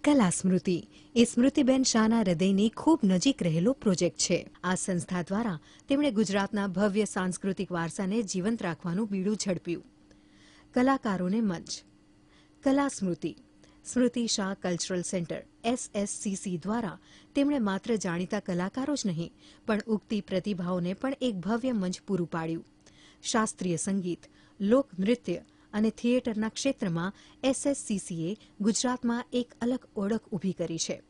કલા સ્મૃતિ એ સ્મૃતિબેન શાહના હૃદયની ખૂબ નજીક રહેલો પ્રોજેક્ટ છે. આ સંસ્થા દ્વારા તેમણે ગુજરાતના ભવ્ય સાંસ્કૃતિક વારસાને જીવંત રાખવાનું બીડું ઝડપ્યું. કલાકારોને મંચ. કલા સ્મૃતિ સ્મૃતિ શાહ કલ્ચરલ સેન્ટર SSCC દ્વારા તેમણે માત્ર જાણીતા કલાકારો જ નહીં પણ ઉગતી પ્રતિભાઓને પણ એક ભવ્ય મંચ પૂરું પાડ્યું. શાસ્ત્રીય સંગીત, લોકનૃત્ય અને થિયેટરના ક્ષેત્રમાં SSCCએ ગુજરાતમાં એક અલગ ઓળખ ઊભી કરી છે.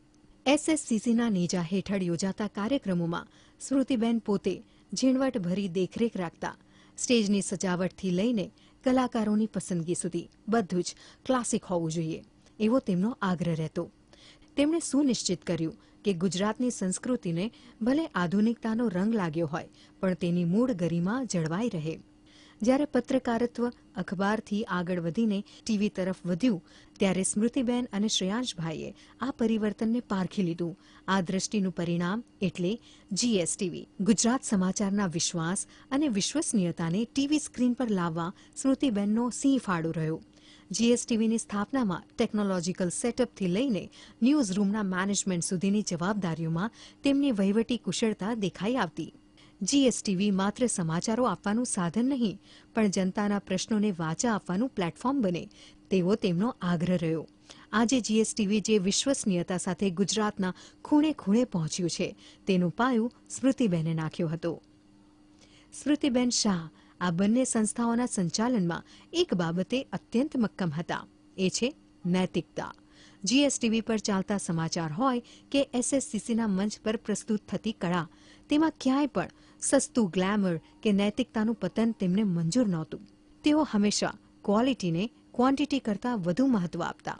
SSCCના નેજા હેઠળ યોજાતા કાર્યક્રમોમાં સ્મૃતિબેન પોતે ઝીણવટભરી દેખરેખ રાખતા સ્ટેજની સજાવટથી લઈને કલાકારોની પસંદગી સુધી બધું જ ક્લાસિક હોવું જોઈએ એવો તેમનો આગ્રહ રહેતો. તેમણે સુનિશ્ચિત કર્યું કે ગુજરાતની સંસ્કૃતિને ભલે આધુનિકતાનો રંગ લાગ્યો હોય પણ તેની મૂળ ગરિમા જળવાઈ રહે. જ્યારે પત્રકારત્વ અખબારથી આગળ વધીને ટીવી તરફ વધ્યું ત્યારે સ્મૃતિબેન અને શ્રેયાંશભાઈએ આ પરિવર્તનને પારખી લીધું. આ દ્રષ્ટિનું પરિણામ એટલે GSTV. ગુજરાત સમાચારના વિશ્વાસ અને વિશ્વસનીયતાને ટીવી સ્ક્રીન પર લાવવા સ્મૃતિબેનનો સિંહ ફાળો રહ્યો. GSTVની સ્થાપનામાં ટેકનોલોજીકલ સેટઅપથી લઈને ન્યૂઝ રૂમના મેનેજમેન્ટ સુધીની જવાબદારીઓમાં તેમની વહીવટી કુશળતા દેખાઈ આવતી. GSTV માત્ર સમાચારો આપવાનું સાધન નહીં પણ જનતાના પ્રશ્નોને વાચા આપવાનું પ્લેટફોર્મ બને તેવો તેમનો આગ્રહ રહ્યો. આજે GSTV જે વિશ્વસનીયતા સાથે ગુજરાતના ખૂણે ખૂણે પહોંચ્યું છે તેનું પાયું સ્મૃતિબેને નાખ્યો હતો. સ્મૃતિબેન શાહ આ બંને સંસ્થાઓના સંચાલનમાં એક બાબતે અત્યંત મક્કમ હતા. એ છે નૈતિકતા. GSTV પર ચાલતા સમાચાર હોય કે SSCCના મંચ પર પ્રસ્તુત થતી કળા તેમાં ક્યાંય પણ સસ્તું ગ્લેમર કે નૈતિકતાનું પતન તેમને મંજૂર નહોતું. તેઓ હંમેશા ક્વોલિટીને ક્વોન્ટિટી કરતાં વધુ મહત્વ આપતા.